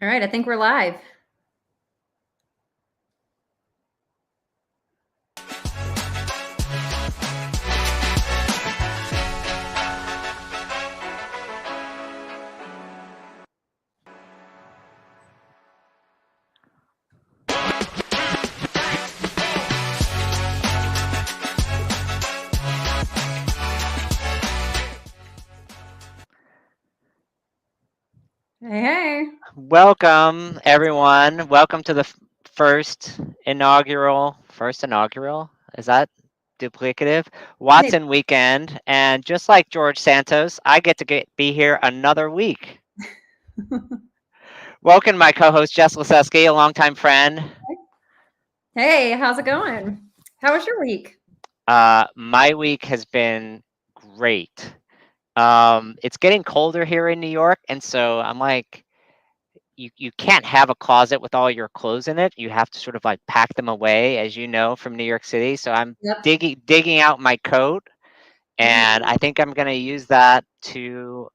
All right, I think we're live. Hey. Welcome, everyone. Welcome to the first inaugural. Is that duplicative? Maybe. Watson weekend. And just like George Santos, I get to be here another week. Welcome, my co host, Jess Laseski, a longtime friend. Hey, how's it going? How was your week? My week has been great. It's getting colder here in New York. And so I'm like, you can't have a closet with all your clothes in it. You have to sort of like pack them away, as you know, from New York City. So I'm Yep. digging out my coat, and Ooh. I think I'm going to use that to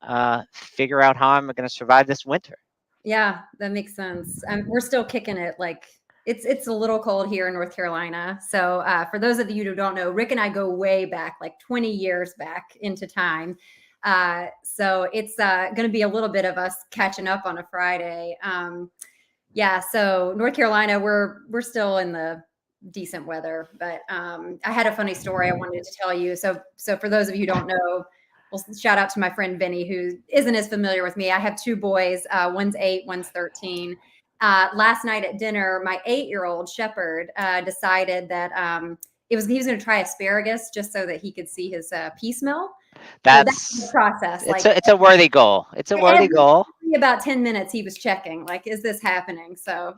figure out how I'm going to survive this winter. Yeah, that makes sense. We're still kicking it. Like it's a little cold here in North Carolina. So for those of you who don't know, Rick and I go way back, like 20 years back into time. So it's going to be a little bit of us catching up on a Friday. Yeah, so North Carolina, we're still in the decent weather, but I had a funny story I wanted to tell you. So for those of you who don't know, well, shout out to my friend Vinny, who isn't as familiar with me. I have two boys. One's 8, one's 13. Last night at dinner, my 8-year-old Shepherd decided that he was going to try asparagus just so that he could see his pee smell. So that's the That's process. Like it's a worthy goal. It's a worthy every goal. about 10 minutes, he was checking, like, is this happening? So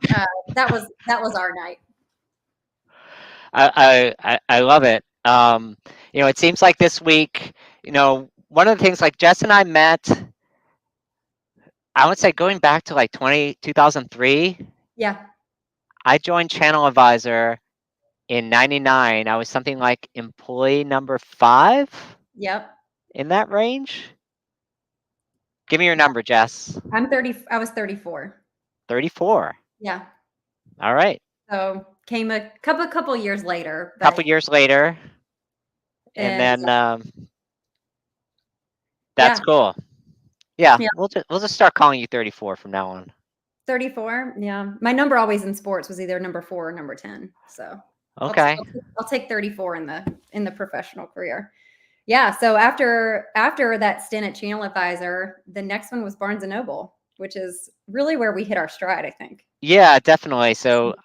that was our night. I love it. It seems like this week, one of the things like Jess and I met, I would say going back to like 2003. Yeah. I joined Channel Advisor in 99. I was something like employee number 5 Yep. in that range. Give me your number, Jess. I'm 30. I was 34. 34. Yeah. All right. So came a couple years later, Couple but years later, and and then yeah, that's cool. Yeah, yeah, we'll just start calling you 34 from now on. 34. Yeah. My number always in sports was either number 4 or number 10. So Okay. I'll take 34 in the professional career. Yeah. So after that stint at Channel Advisor, the next one was Barnes and Noble, which is really where we hit our stride, I think. Yeah, definitely. So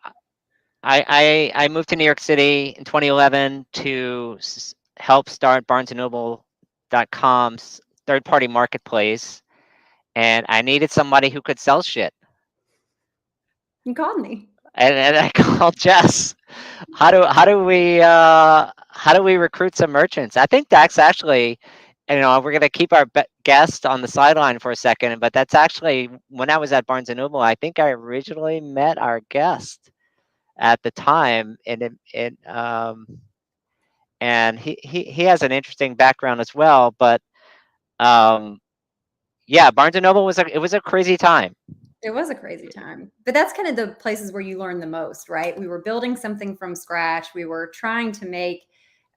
I moved to New York City in 2011 to help start BarnesandNoble.com's third-party marketplace, and I needed somebody who could sell shit. You called me. And I called Jess. How do we recruit some merchants? I think that's actually, we're gonna keep our guest on the sideline for a second, but that's actually when I was at Barnes and Noble. I think I originally met our guest at the time, and he has an interesting background as well. But um, yeah, Barnes and Noble was a crazy time. It was a crazy time. But that's kind of the places where you learn the most, right? We were building something from scratch. We were trying to make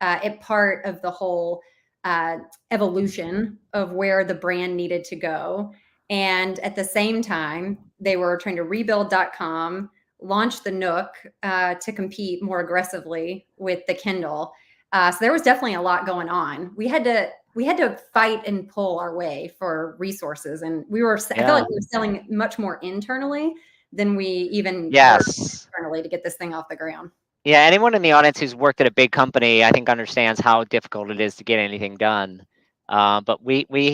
it part of the whole uh, evolution of where the brand needed to go. And at the same time, they were trying to rebuild.com, launch the Nook to compete more aggressively with the Kindle. So there was definitely a lot going on. We had to fight and pull our way for resources, and I feel Yeah. like we were selling much more internally than we even were Yes. externally to get this thing off the ground. Yeah, anyone in the audience who's worked at a big company, I think, understands how difficult it is to get anything done. But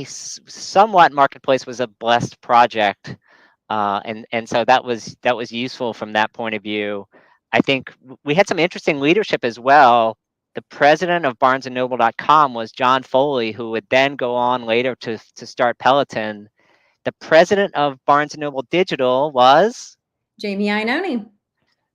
somewhat marketplace was a blessed project, and so that was useful from that point of view. I think we had some interesting leadership as well. The president of BarnesandNoble.com was John Foley, who would then go on later to start Peloton. The president of Barnes and Noble Digital was Jamie Iannone.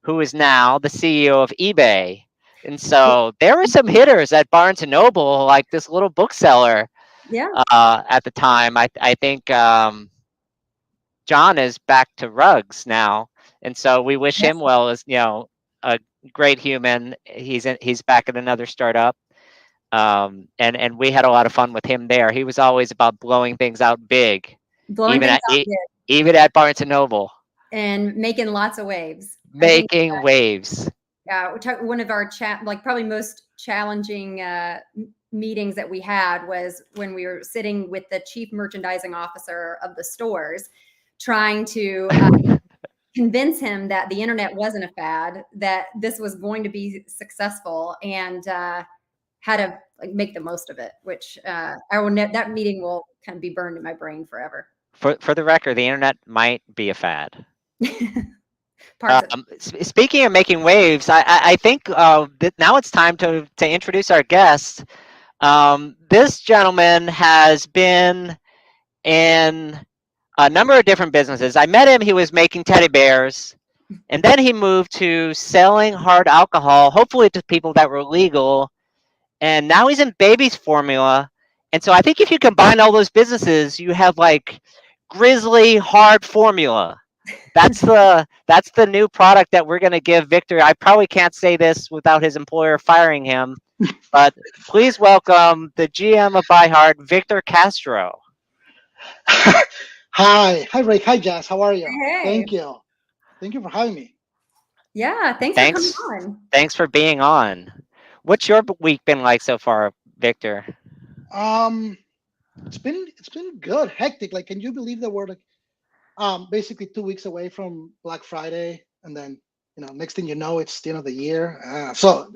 who is now the CEO of eBay. And so there were some hitters at Barnes and Noble, like this little bookseller Yeah. at the time. I think John is back to rugs now, and so we wish Yes. him well. As a great human. He's back at another startup. And we had a lot of fun with him there. He was always about blowing things out big, Blowing even things at out big even at Barnes and Noble, and making lots of waves. I think making waves. one of our probably most challenging meetings that we had was when we were sitting with the chief merchandising officer of the stores, trying to convince him that the internet wasn't a fad, that this was going to be successful, and how to make the most of it. Which that meeting will kind of be burned in my brain forever. For the record, the internet might be a fad. Parts of Speaking of making waves, I think now it's time to introduce our guest. This gentleman has been in a number of different businesses. I met him, he was making teddy bears, and then he moved to selling hard alcohol, hopefully to people that were legal, and now he's in baby's formula. And so I think if you combine all those businesses, you have like Grizzly hard formula. That's the new product that we're going to give Victor. I probably can't say this without his employer firing him, but please welcome the GM of Buy Hard, Victor Castro. Hi, Rick. Hi, Jess. How are you? Hey. Thank you for having me. Yeah, thanks for coming on. Thanks for being on. What's your week been like so far, Victor? It's been good, hectic. Like, can you believe that we're like basically 2 weeks away from Black Friday, and then next thing you know, it's the end of the year. So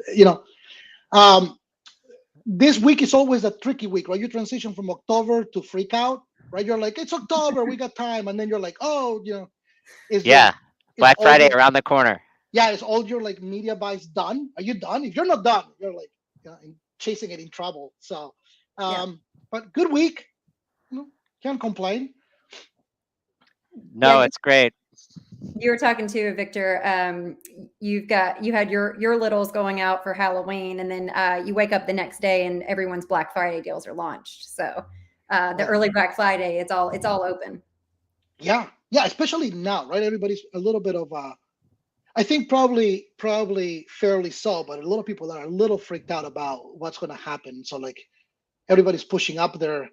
this week is always a tricky week, right? You transition from October to freak out, right? You're like, it's October, we got time, and then you're like, oh, Black Friday around the corner. Yeah, is all your like media buys done? Are you done? If you're not done, you're like chasing it in trouble. So, but good week. Can't complain. No, it's great. You were talking to Victor. You had your littles going out for Halloween, and then you wake up the next day and everyone's Black Friday deals are launched. So the early Black Friday, it's all open. Yeah, especially now, right? Everybody's a little bit of I think probably fairly so, but a lot of people are a little freaked out about what's going to happen. So like everybody's pushing up their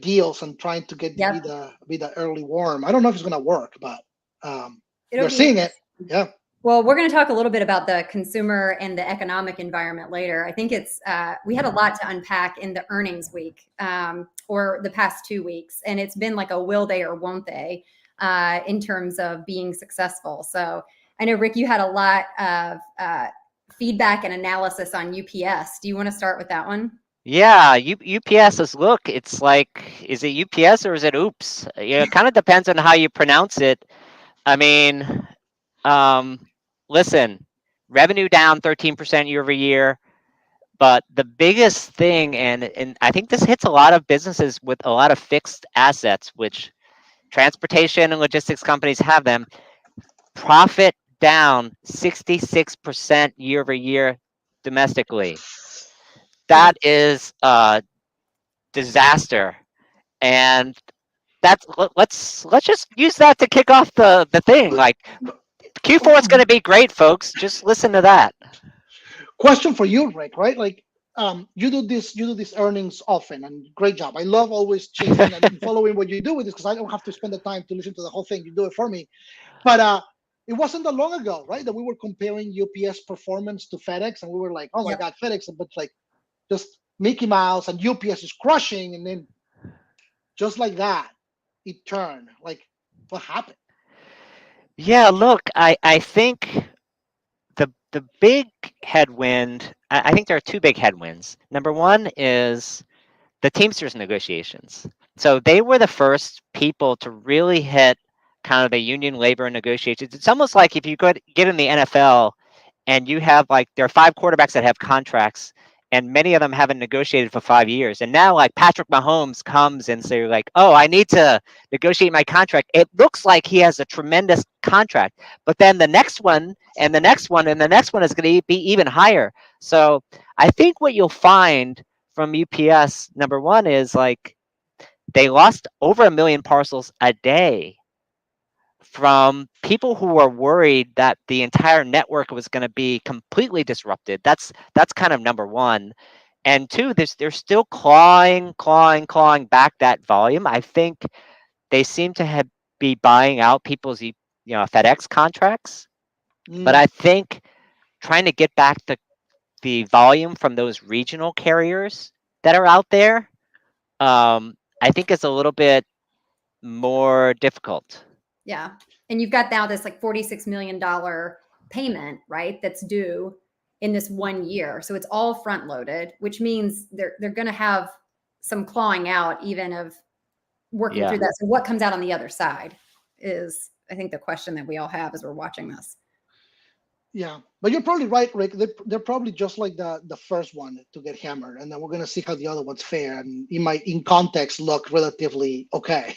deals and trying to get be the early warm. I don't know if it's going to work, but you're seeing it. Yeah. Well, we're going to talk a little bit about the consumer and the economic environment later. I think it's we had a lot to unpack in the earnings week or the past 2 weeks, and it's been like a will they or won't they in terms of being successful. So I know, Rick, you had a lot of feedback and analysis on UPS. Do you want to start with that one? Yeah, UPS is, look, it's like, is it UPS or is it oops? It kind of depends on how you pronounce it. I mean, listen, revenue down 13% year over year. But the biggest thing, and I think this hits a lot of businesses with a lot of fixed assets, which transportation and logistics companies have them, profit down 66% year over year domestically. That is a disaster. And let's just use that to kick off the thing. Like Q4 is going to be great, folks. Just listen to that. Question for you, Rick, right? Like you do this earnings often, and great job. I love always chasing and following what you do with this, because I don't have to spend the time to listen to the whole thing. You do it for me. But it wasn't that long ago, right, that we were comparing UPS performance to FedEx, and we were like, oh my God, FedEx, but like just Mickey Mouse, and UPS is crushing, and then just like that, it turned. Like, what happened? Yeah, look, I think the big headwind, I think there are two big headwinds. Number one is the Teamsters negotiations. So they were the first people to really hit kind of the union labor negotiations. It's almost like if you get in the NFL and you have like, there are 5 quarterbacks that have contracts, and many of them haven't negotiated for 5 years. And now like Patrick Mahomes comes and say like, oh, I need to negotiate my contract. It looks like he has a tremendous contract, but then the next one and the next one and the next one is going to be even higher. So I think what you'll find from UPS, number one, is like they lost over 1 million parcels a day from people who were worried that the entire network was going to be completely disrupted. That's kind of number one. And two, they're still clawing back that volume. I think they seem to be buying out people's FedEx contracts, but I think trying to get back the volume from those regional carriers that are out there, I think is a little bit more difficult. Yeah. And you've got now this like $46 million payment, right? That's due in this 1 year. So it's all front loaded, which means they're going to have some clawing out even of working through that. So what comes out on the other side is, I think, the question that we all have as we're watching this. Yeah, but you're probably right, Rick. They're probably just like the first one to get hammered, and then we're gonna see how the other ones fare, and it might, in context, look relatively okay.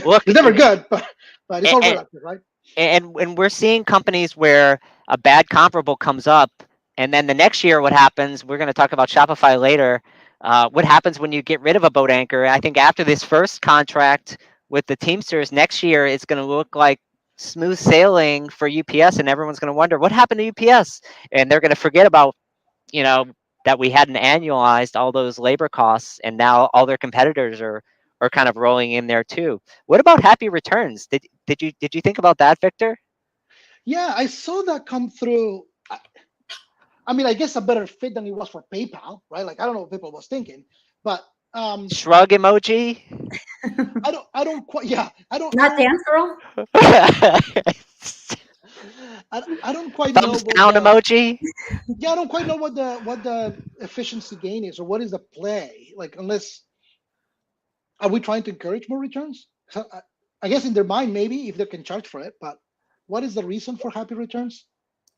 Look, it's never good, but it's all relative, right? And we're seeing companies where a bad comparable comes up, and then the next year, what happens? We're going to talk about Shopify later. What happens when you get rid of a boat anchor? I think after this first contract with the Teamsters, next year it's going to look like smooth sailing for UPS, and everyone's going to wonder what happened to UPS, and they're going to forget about that we hadn't annualized all those labor costs, and now all their competitors are kind of rolling in there too. What about Happy Returns? Did you think about that, Victor? Yeah, I saw that come through. I mean, I guess a better fit than it was for PayPal, right? Like, I don't know what people was thinking, but shrug emoji. I don't quite. Yeah, I don't. Not dance girl. I don't quite Thumbs know. Down emoji. Yeah, I don't quite know what the efficiency gain is, or what is the play. Like, unless, are we trying to encourage more returns? So, I guess in their mind, maybe if they can charge for it, but what is the reason for Happy Returns?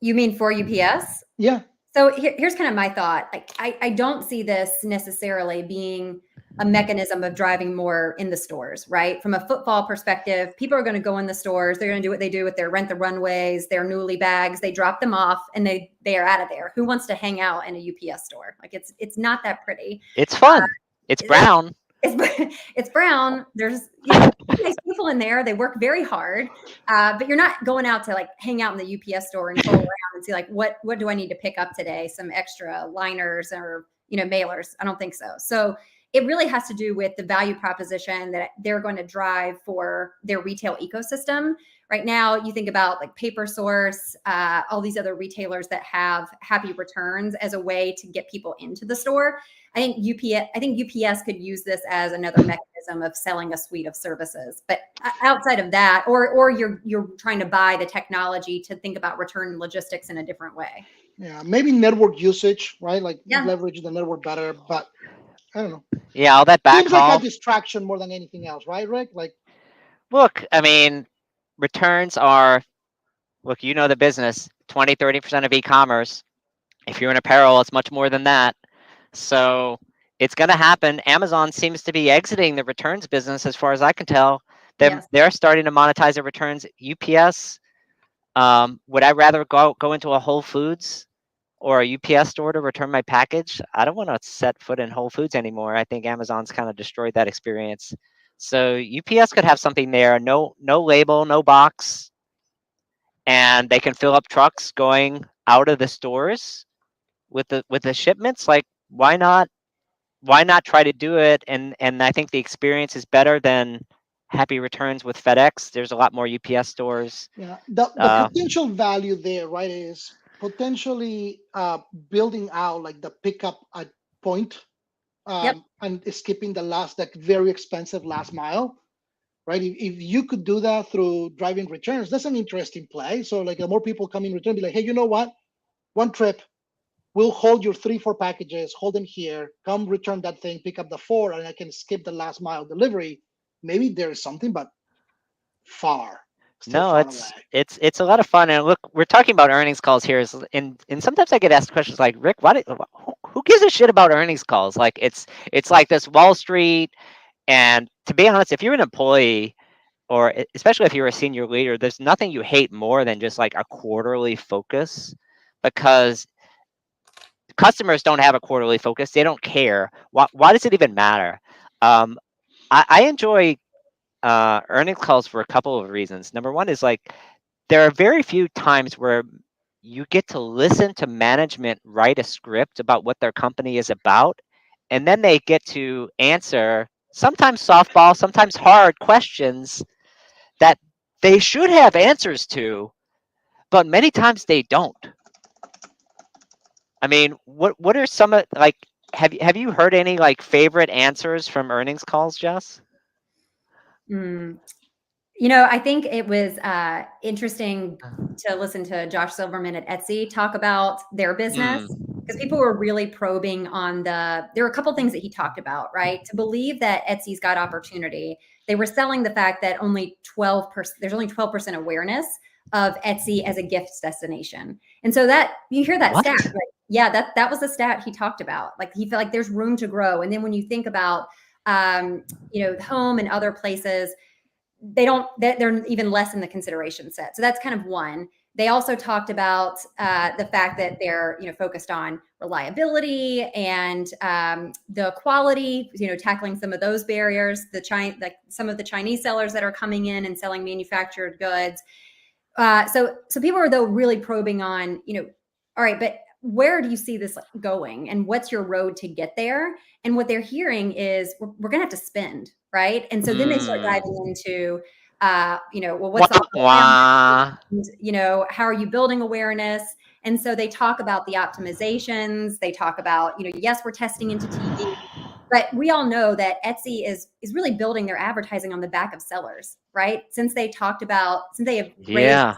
You mean for UPS? Yeah. So here's kind of my thought. Like, I don't see this necessarily being a mechanism of driving more in the stores, right? From a footfall perspective, people are going to go in the stores. They're going to do what they do with their rent the runways, their newly bags. They drop them off and they are out of there. Who wants to hang out in a UPS store? Like, it's not that pretty. It's fun. It's brown. It's brown. There's nice people in there. They work very hard, but you're not going out to like hang out in the UPS store and pull around and see like what do I need to pick up today? Some extra liners or mailers. I don't think so. So it really has to do with the value proposition that they're going to drive for their retail ecosystem. Right now, you think about like Paper Source, all these other retailers that have Happy Returns as a way to get people into the store. I think UPS could use this as another mechanism of selling a suite of services. But outside of that, or you're trying to buy the technology to think about return logistics in a different way. Yeah, maybe network usage, right? Like leverage the network better, but I don't know. Yeah, all that backhaul. Seems like a distraction more than anything else, right, Rick? Like, look, I mean, returns are, look, the business, 20, 30% of e-commerce. If you're in apparel, it's much more than that. So it's going to happen. Amazon seems to be exiting the returns business, as far as I can tell. They're starting to monetize their returns. UPS, would I rather go into a Whole Foods or a UPS store to return my package? I don't want to set foot in Whole Foods anymore. I think Amazon's kind of destroyed that experience. So UPS could have something there, no label, no box, and they can fill up trucks going out of the stores with the shipments. Like, why not try to do it? And I think the experience is better than Happy Returns with FedEx. There's a lot more UPS stores. Yeah, the potential value there, right, is potentially building out like the pickup at point, and skipping the that very expensive last mile, right? If you could do that through driving returns, that's an interesting play. So like the more people come in return, be like, hey, you know what? One trip, we'll hold your 3-4 packages, hold them here, come return that thing, pick up the 4, and I can skip the last mile delivery. Maybe there is something, but far. No, it's a lot of fun. And look, we're talking about earnings calls here, and sometimes I get asked questions like, Rick, who gives a shit about earnings calls? Like it's like this Wall Street. And to be honest, if you're an employee, or especially if you're a senior leader, there's nothing you hate more than just like a quarterly focus, because customers don't have a quarterly focus. They don't care. Why does it even matter? I enjoy earnings calls for a couple of reasons. Number one is like there are very few times where you get to listen to management write a script about what their company is about, and then they get to answer sometimes softball, sometimes hard questions that they should have answers to, but many times they don't. I mean, what are some of like have you heard any like favorite answers from earnings calls, Jess? Mm. You know, I think it was interesting to listen to Josh Silverman at Etsy talk about their business, Hmm. because people were really probing on there were a couple things that he talked about, right? To believe that Etsy's got opportunity, they were selling the fact that only 12%, there's only 12% awareness of Etsy as a gifts destination. And so that you hear that What? stat, like, yeah, that was the stat he talked about. Like he felt like there's room to grow. And then when you think about home and other places, they're even less in the consideration set. So that's kind of one. They also talked about the fact that they're focused on reliability and the quality, tackling some of those barriers, like some of the Chinese sellers that are coming in and selling manufactured goods. So people are though really probing on, all right, but where do you see this going and what's your road to get there? And what they're hearing is we're going to have to spend, right? And so then they start diving into, well, what's the Wah. how are you building awareness? And so they talk about the optimizations. They talk about, yes, we're testing into TV, but we all know that Etsy is really building their advertising on the back of sellers, right? Since they have raised Yeah.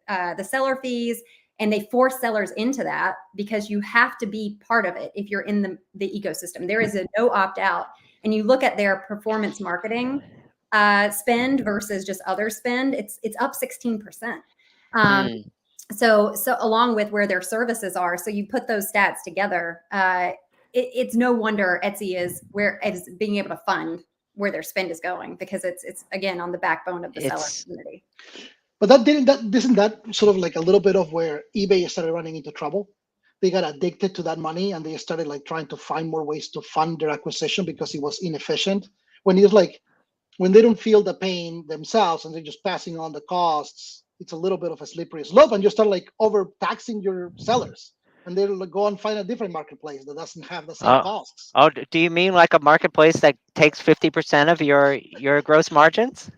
the seller fees, and they force sellers into that because you have to be part of it if you're in the ecosystem. There is a no opt out. And you look at their performance marketing spend versus just other spend, it's up 16%. So along with where their services are, so you put those stats together, it's no wonder Etsy is being able to fund where their spend is going, because it's again on the backbone of the seller community. But isn't that sort of like a little bit of where eBay started running into trouble? They got addicted to that money and they started like trying to find more ways to fund their acquisition because it was inefficient. When they don't feel the pain themselves and they're just passing on the costs, it's a little bit of a slippery slope, and you start like overtaxing your sellers, and they'll like go and find a different marketplace that doesn't have the same costs. Oh, do you mean like a marketplace that takes 50% of your gross margins?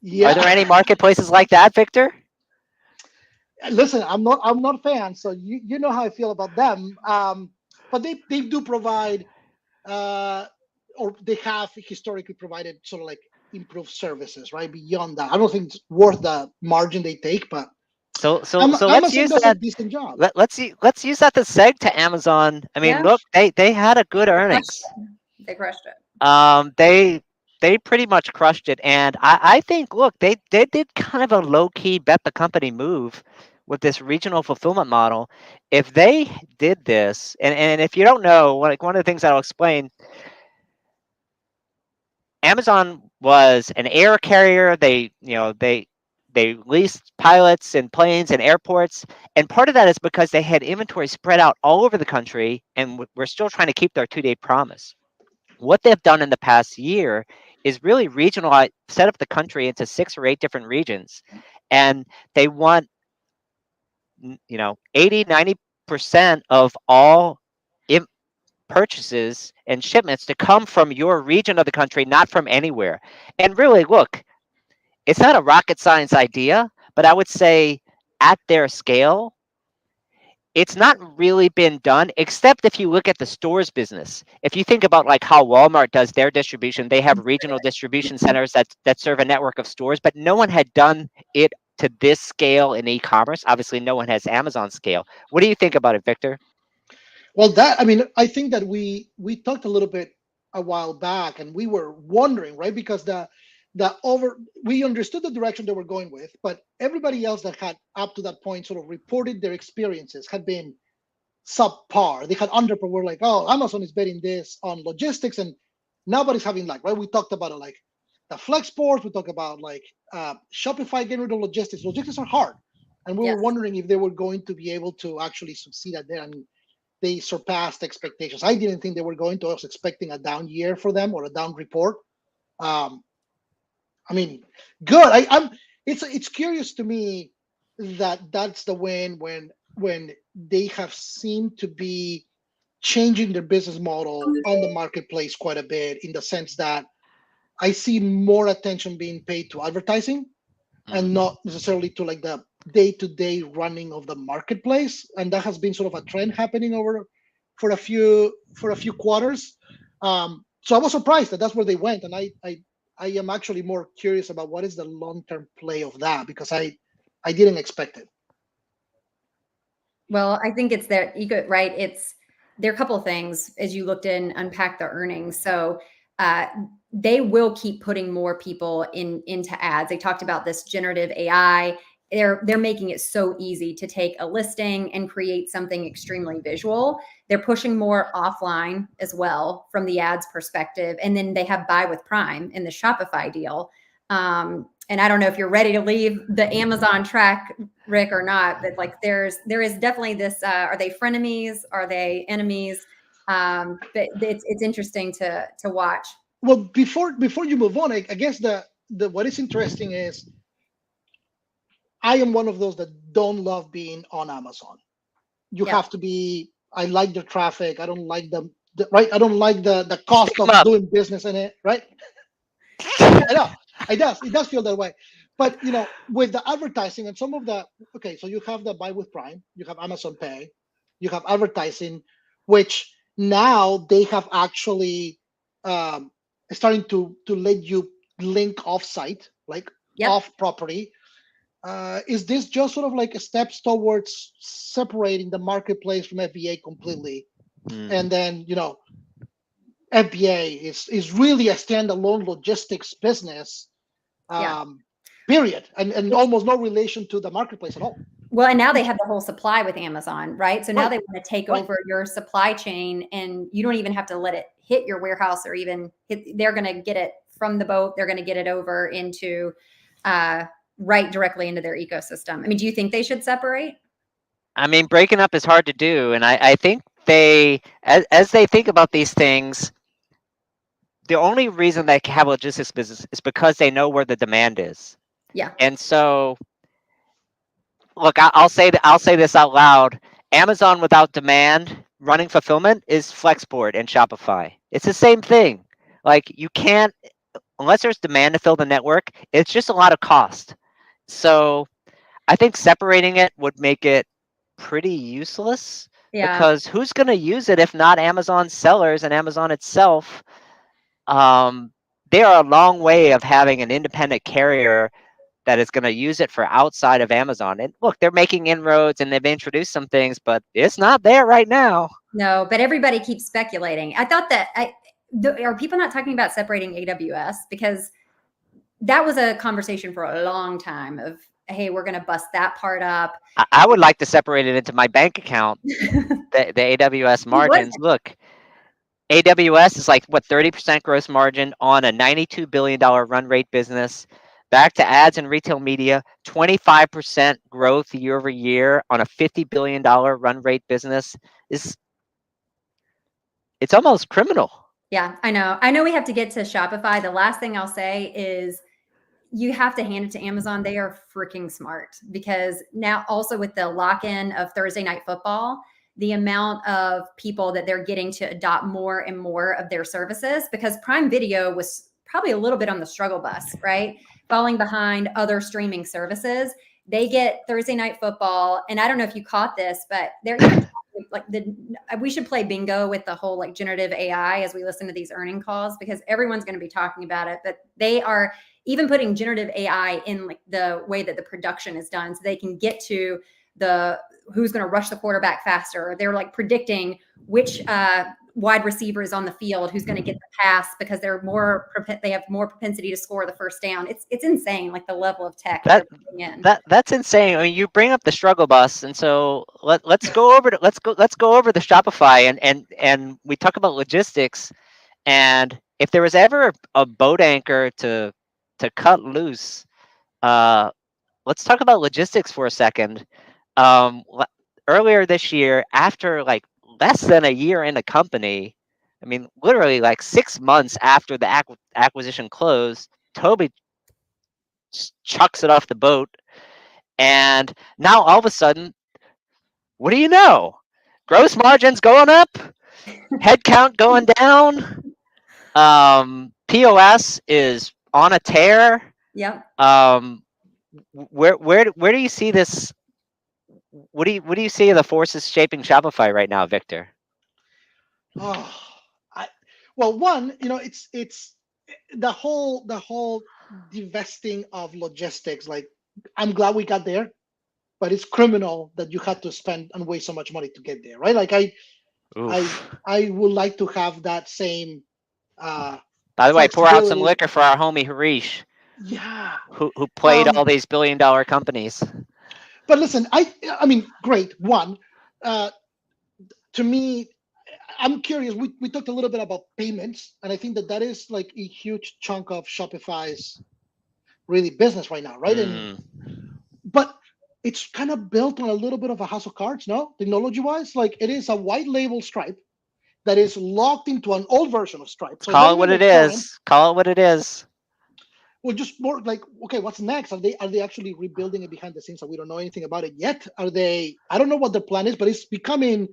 Yeah. Are there any marketplaces like that, Victor? Listen, I'm not a fan, so you know how I feel about them. But they do provide, or they have historically provided sort of like improved services, right? Beyond that, I don't think it's worth the margin they take, but So Amazon let's use does that. a decent job. Let's use that to seg to Amazon. I mean, Yeah. look, they had a good earnings. They crushed it. They pretty much crushed it, and I think look, they did kind of a low key bet the company move with this regional fulfillment model. If they did this, and if you don't know, like one of the things I'll explain, Amazon was an air carrier. They leased pilots and planes and airports, and part of that is because they had inventory spread out all over the country, and we're still trying to keep their 2-day promise. What they've done in the past year is really regionalize, set up the country into 6 or 8 different regions, and they want 80-90% of all purchases and shipments to come from your region of the country, not from anywhere. And really, look, it's not a rocket science idea, but I would say at their scale, it's not really been done, except if you look at the stores business. If you think about like how Walmart does their distribution, they have regional distribution centers that serve a network of stores, but no one had done it to this scale in e-commerce. Obviously, no one has Amazon scale. What do you think about it, Victor? Well, I think that we talked a little bit a while back, and we were wondering, right? Because we understood the direction they were going with, but everybody else that had up to that point sort of reported their experiences had been subpar. They had underperformed, like, oh, Amazon is betting this on logistics, and nobody's having like, right? We talked about it, like the flex ports. We talked about like Shopify getting rid of logistics. Logistics are hard, and we were wondering if they were going to be able to actually succeed at that. And they surpassed expectations. I didn't think they were going to. I was expecting a down year for them or a down report. I mean, good. I'm. It's curious to me that that's the when they have seemed to be changing their business model on the marketplace quite a bit, in the sense that I see more attention being paid to advertising and not necessarily to like the day-to-day running of the marketplace. And that has been sort of a trend happening over for a few quarters. So I was surprised that that's where they went, and I am actually more curious about what is the long-term play of that, because I didn't expect it. Well, I think it's that ego, right? There are a couple of things as you looked in, unpack the earnings. So they will keep putting more people into ads. They talked about this generative AI. They're making it so easy to take a listing and create something extremely visual. They're pushing more offline as well from the ads perspective. And then they have buy with Prime in the Shopify deal. And I don't know if you're ready to leave the Amazon track, Rick, or not, but like there is definitely this, are they frenemies? Are they enemies? But it's interesting to watch. Well, before you move on, I guess the what is interesting is I am one of those that don't love being on Amazon. You have to be. I like the traffic. I don't like the right. I don't like the cost of doing business in it. Right. I know. It does feel that way. But with the advertising and some of the so you have the buy with Prime, you have Amazon Pay, you have advertising, which now they have actually starting to let you link off site, like off property. Is this just sort of like a steps towards separating the marketplace from FBA completely? And then FBA is really a standalone logistics business, period, and almost no relation to the marketplace at all. Well, and now they have the whole supply with Amazon, right? So now they want to take over your supply chain, and you don't even have to let it hit your warehouse or even they're going to get it from the boat. They're going to get it over into right directly into their ecosystem. I mean, do you think they should separate? I mean, breaking up is hard to do. And I think as they think about these things, the only reason they have a logistics business is because they know where the demand is. Yeah. And so, look, I'll say this out loud. Amazon without demand running fulfillment is Flexport and Shopify. It's the same thing. Like, you can't, unless there's demand to fill the network, it's just a lot of cost. So I think separating it would make it pretty useless, because who's going to use it if not Amazon sellers and Amazon itself? They are a long way of having an independent carrier that is going to use it for outside of Amazon. And look, they're making inroads and they've introduced some things, but it's not there right now. No, but everybody keeps speculating. I thought that are people not talking about separating AWS? Because that was a conversation for a long time of, hey, we're going to bust that part up. I would like to separate it into my bank account, the AWS margins. Look, AWS is like, what, 30% gross margin on a $92 billion run rate business. Back to ads and retail media, 25% growth year over year on a $50 billion run rate business. It's almost criminal. Yeah, I know. I know we have to get to Shopify. The last thing I'll say is you have to hand it to Amazon. They are freaking smart, because now also with the lock-in of Thursday Night Football, the amount of people that they're getting to adopt more and more of their services, because Prime Video was probably a little bit on the struggle bus, right? Falling behind other streaming services. They get Thursday Night Football. And I don't know if you caught this, but they're even like we should play bingo with the whole like generative AI as we listen to these earning calls, because everyone's going to be talking about it. But they are even putting generative AI in like the way that the production is done, so they can get to the who's going to rush the quarterback faster. They're like predicting which wide receiver is on the field, who's going to get the pass, because they have more propensity to score the first down. It's insane, like the level of tech that's insane. I mean, you bring up the struggle bus, and so let's go over the Shopify, and we talk about logistics. And if there was ever a boat anchor to cut loose, let's talk about logistics for a second. Earlier this year, after like less than a year in the company, I mean, literally like 6 months after the acquisition closed, Toby chucks it off the boat. And now all of a sudden, what do you know? Gross margins going up, headcount going down, POS is on a tear. Yep. Where do you see this? What do you see the forces shaping Shopify right now, Victor? Oh, well, one, it's the whole divesting of logistics. Like, I'm glad we got there, but it's criminal that you had to spend and waste so much money to get there, right? Like, I would like to have that same. By the way, pour out some flexibility. liquor for our homie Harish. Yeah. Who played all these billion-dollar companies. But listen, I mean, great. One, to me, I'm curious. We talked a little bit about payments, and I think that is like a huge chunk of Shopify's really business right now, right? But it's kind of built on a little bit of a house of cards, no? Technology-wise, like it is a white label Stripe that is locked into an old version of Stripe. So Call it what it is. Call it what it is. Well, just more like, okay, what's next? Are they actually rebuilding it behind the scenes so we don't know anything about it yet? Are they? I don't know what the plan is, but it's becoming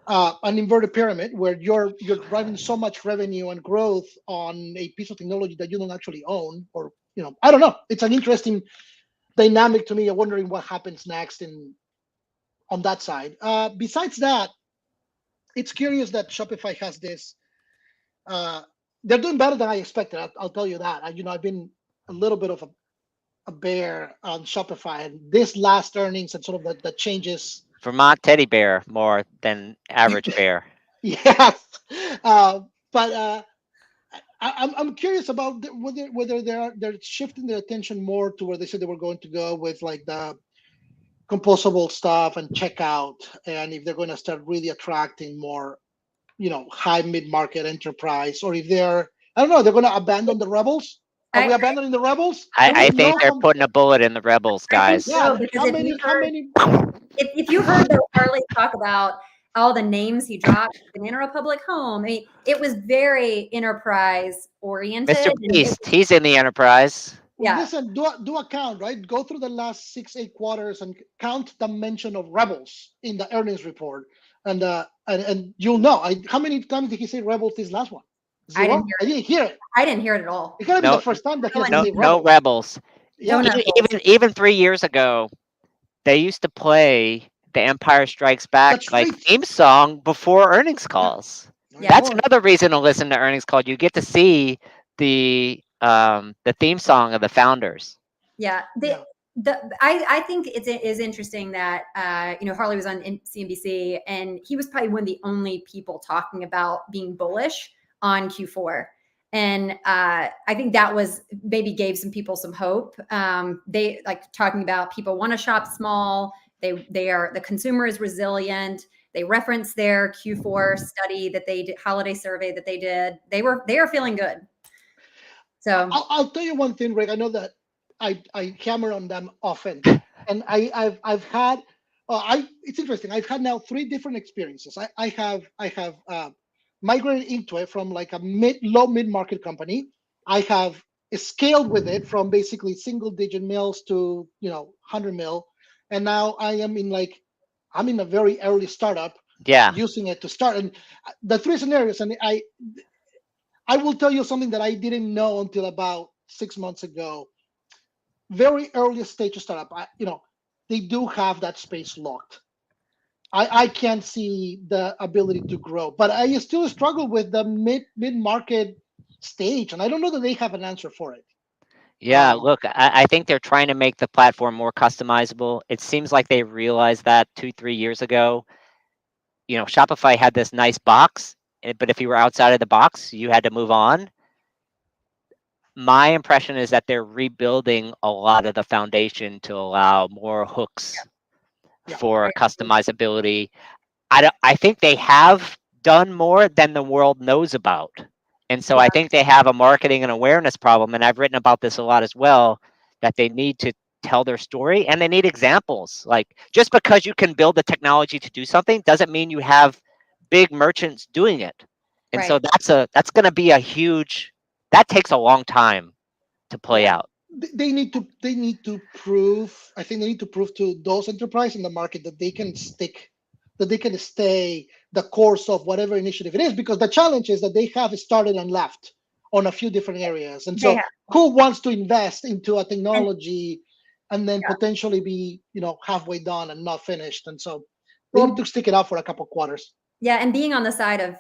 an inverted pyramid where you're driving so much revenue and growth on a piece of technology that you don't actually own, or I don't know. It's an interesting dynamic to me. I'm wondering what happens next on that side. Besides that, it's curious that Shopify has this. They're doing better than I expected. I'll tell you that. I've been a little bit of a bear on Shopify, and this last earnings and sort of the changes. Vermont teddy bear more than average bear. Yes, but I'm curious about whether they're shifting their attention more to where they said they were going to go with like the composable stuff and checkout, and if they're going to start really attracting more, high mid-market enterprise, or if I don't know, they're going to abandon the rebels. Are we abandoning the rebels? I think they're putting a bullet in the rebels, guys. So, because if you heard Harley talk about all the names he dropped, Banana Republic Home, I mean, it was very enterprise oriented. Mr. Beast, he's in the enterprise. Yeah. Listen, do a count, right? Go through the last 6-8 quarters and count the mention of rebels in the earnings report, and you'll know. How many times did he say rebels this last one? Zero? I didn't hear it. I didn't hear it at all. It's gotta be the first time that he said rebels. No rebels. Yeah. Even 3 years ago, they used to play the Empire Strikes Back theme song before earnings calls. Yeah. That's another reason to listen to earnings call. You get to see the theme song of the founders. Yeah. I think it is interesting that Harley was on CNBC, and he was probably one of the only people talking about being bullish on Q4. And I think that was maybe gave some people some hope. They like talking about people want to shop small. The consumer is resilient. They referenced their Q4 study that they did, holiday survey that they did. They are feeling good. So I'll tell you one thing, Rick. I know that I hammer on them often, and I've had. It's interesting. I've had now 3 different experiences. I have migrated into it from like a low mid-market company. I have scaled with it from basically single-digit mils to 100 mil, and now I'm in a very early startup. Yeah. Using it to start, and the 3 scenarios, and I will tell you something that I didn't know until about 6 months ago. Very early stage of startup, they do have that space locked. I can't see the ability to grow, but I still struggle with the mid-market stage, and I don't know that they have an answer for it. Yeah, look, I think they're trying to make the platform more customizable. It seems like they realized that 2-3 years ago. Shopify had this nice box, but if you were outside of the box, you had to move on. My impression is that they're rebuilding a lot of the foundation to allow more hooks for customizability. I think they have done more than the world knows about. And so I think they have a marketing and awareness problem. And I've written about this a lot as well, that they need to tell their story and they need examples. Like, just because you can build the technology to do something doesn't mean you have big merchants doing it. And so that's going to be that takes a long time to play out. they need to prove. I think they need to prove to those enterprises in the market that they can stay the course of whatever initiative it is, because the challenge is that they have started and left on a few different areas, and so who wants to invest into a technology and then potentially be halfway done and not finished, and so they need to stick it out for a couple quarters. Yeah, and being on the side of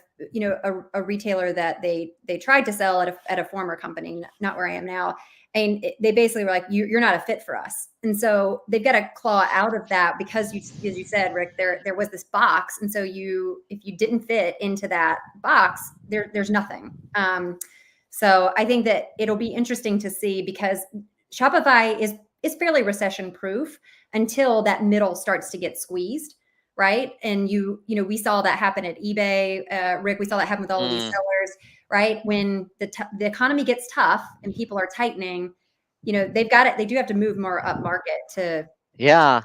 a retailer that they tried to sell at a former company, not where I am now, and they basically were like, you're not a fit for us, and so they've got to claw out of that, because as you said, Rick, there was this box, and so if you didn't fit into that box, there's nothing. So I think that it'll be interesting to see, because Shopify is fairly recession proof until that middle starts to get squeezed. Right. And we saw that happen at eBay, Rick, we saw that happen with all of these sellers, right? When the economy gets tough and people are tightening, they do have to move more up market to. Yeah.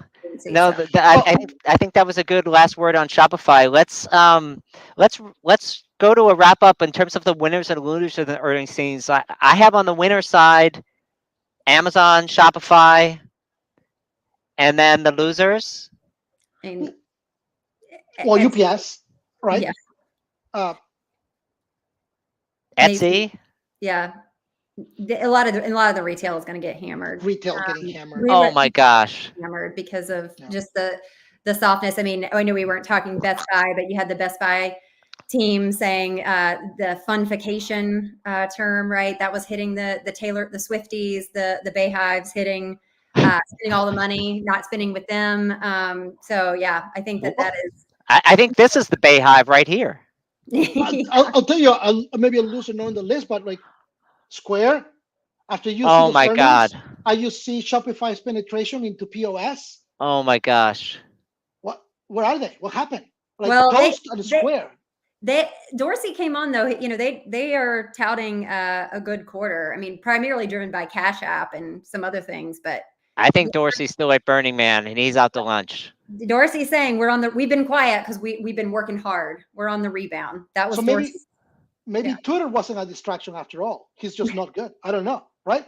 No, I think that was a good last word on Shopify. Let's go to a wrap up in terms of the winners and losers of the earnings scenes. I have on the winner side, Amazon, Shopify, and then the losers. UPS, right? Yeah. Etsy. Yeah. A lot of the retail is going to get hammered. Retail getting hammered. Oh my gosh. Hammered because of just the softness. I mean, I know we weren't talking Best Buy, but you had the Best Buy team saying the funfication term, right? That was hitting the Swifties, the Bayhives, hitting all the money, not spending with them. So yeah, I think that is. I think this is the Bayhive right here. I'll tell you, maybe a loser knowing the list, but like Square, after you see oh my earnings, god, you see Shopify's penetration into POS. Oh my gosh, where are they? What happened? Like Toast and Square. Dorsey came on though. They are touting a good quarter. I mean, primarily driven by Cash App and some other things, but I think Dorsey's still at Burning Man and he's out to lunch. Dorsey's saying we've been quiet because we've been working hard. We're on the rebound. That was so maybe Twitter wasn't a distraction after all. He's just not good. I don't know, right?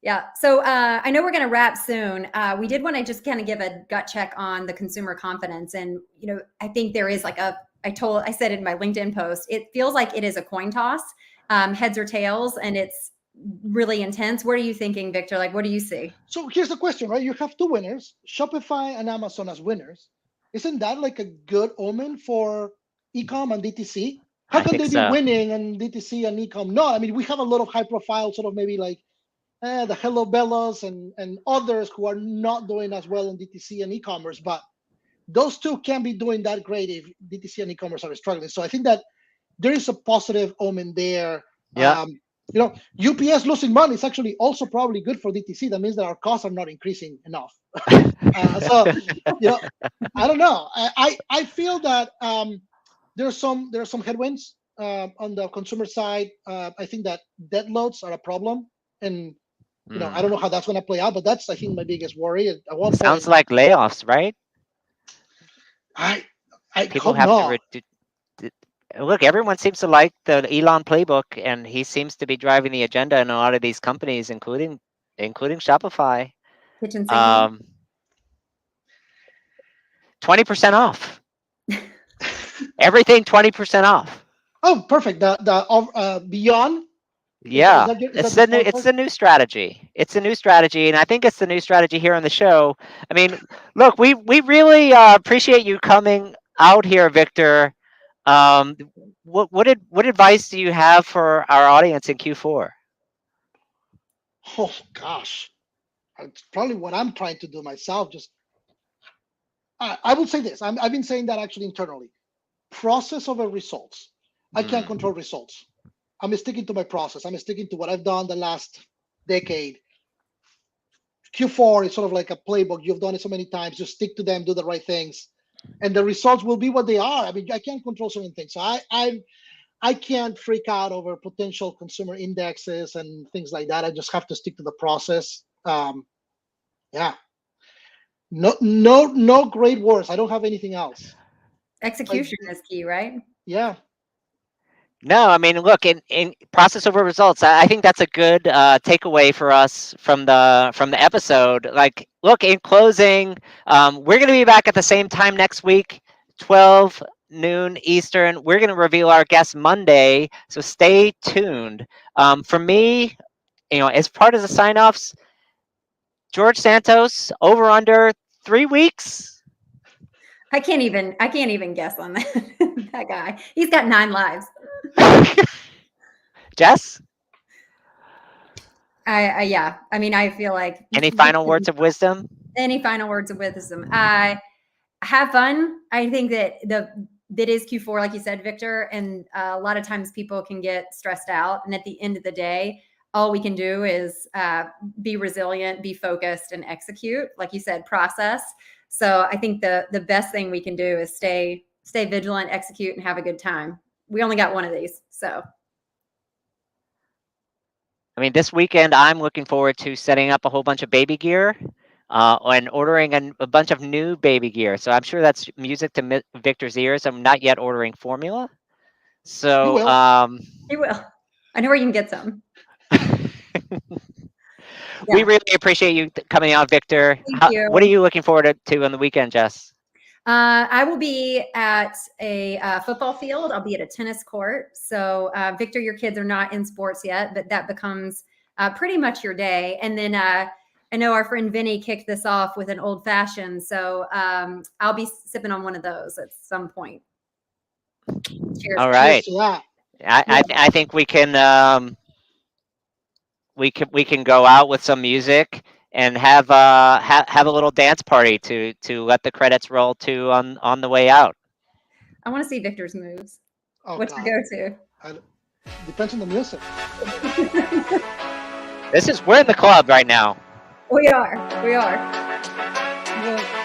Yeah. So I know we're going to wrap soon. We did want to just kind of give a gut check on the consumer confidence, and I think there is like I said in my LinkedIn post, it feels like it is a coin toss, heads or tails, and it's really intense. What are you thinking, Victor? Like, what do you see? So here's the question, right? You have two winners, Shopify and Amazon as winners. Isn't that like a good omen for e-com and DTC? How can they be winning and DTC and e-com? No, I mean, we have a lot of high profile, sort of maybe like the Hello Bellas and others who are not doing as well in DTC and e-commerce, but those two can be doing that great if DTC and e-commerce are struggling. So I think that there is a positive omen there. Yeah. UPS losing money is actually also probably good for DTC. That means that our costs are not increasing enough. So I don't know. I feel that there are some headwinds on the consumer side. I think that debt loads are a problem, and I don't know how that's going to play out. But that's, I think, my biggest worry. Sounds like layoffs, right? I People hope have not. to look, everyone seems to like the Elon playbook, and he seems to be driving the agenda in a lot of these companies, including Shopify. Kitchen sink. 20% off. Everything 20% off. Oh, perfect. The Beyond. Yeah, it's the new strategy. It's a new strategy, and I think it's the new strategy here on the show. I mean, look, we really appreciate you coming out here, Victor. What advice do you have for our audience in Q4? Oh gosh, it's probably what I'm trying to do myself. Just I would say this. I've been saying that actually internally. Process over results. I can't control results. I'm sticking to my process. I'm sticking to what I've done the last decade. Q4 is sort of like a playbook. You've done it so many times. Just stick to them, do the right things, and the results will be what they are. I mean, I can't control certain things. So I can't freak out over potential consumer indexes and things like that. I just have to stick to the process. Yeah. No great words. I don't have anything else. Execution is key, right? Yeah. No, I mean, look, in process over results, I think that's a good takeaway for us from the episode. Like, look, in closing, we're going to be back at the same time next week, 12 noon Eastern. We're going to reveal our guest Monday, so stay tuned. For me, as part of the sign-offs, George Santos, over under 3 weeks. I can't even guess on that. That guy. He's got 9 lives. Jess? Yeah. I mean, I feel like Any final words of wisdom? Any final words of wisdom? Have fun. I think that that is Q4, like you said, Victor. And a lot of times people can get stressed out. And at the end of the day, all we can do is be resilient, be focused, and execute. Like you said, process. So I think the best thing we can do is stay vigilant, execute, and have a good time. We only got one of these, so. I mean, this weekend, I'm looking forward to setting up a whole bunch of baby gear and ordering a bunch of new baby gear. So I'm sure that's music to Victor's ears. I'm not yet ordering formula. So he will. I know where you can get some. We really appreciate you coming out, Victor. Thank you. What are you looking forward to on the weekend, Jess? I will be at a football field. I'll be at a tennis court. So, Victor, your kids are not in sports yet, but that becomes pretty much your day. And then I know our friend Vinny kicked this off with an old fashioned. So I'll be sipping on one of those at some point. Cheers. All right. Cheers. I think we can we can go out with some music and have a little dance party to let the credits roll to on the way out. I want to see Victor's moves. Oh, what's your go-to? Depends on the music. We're in the club right now. We are. Yeah.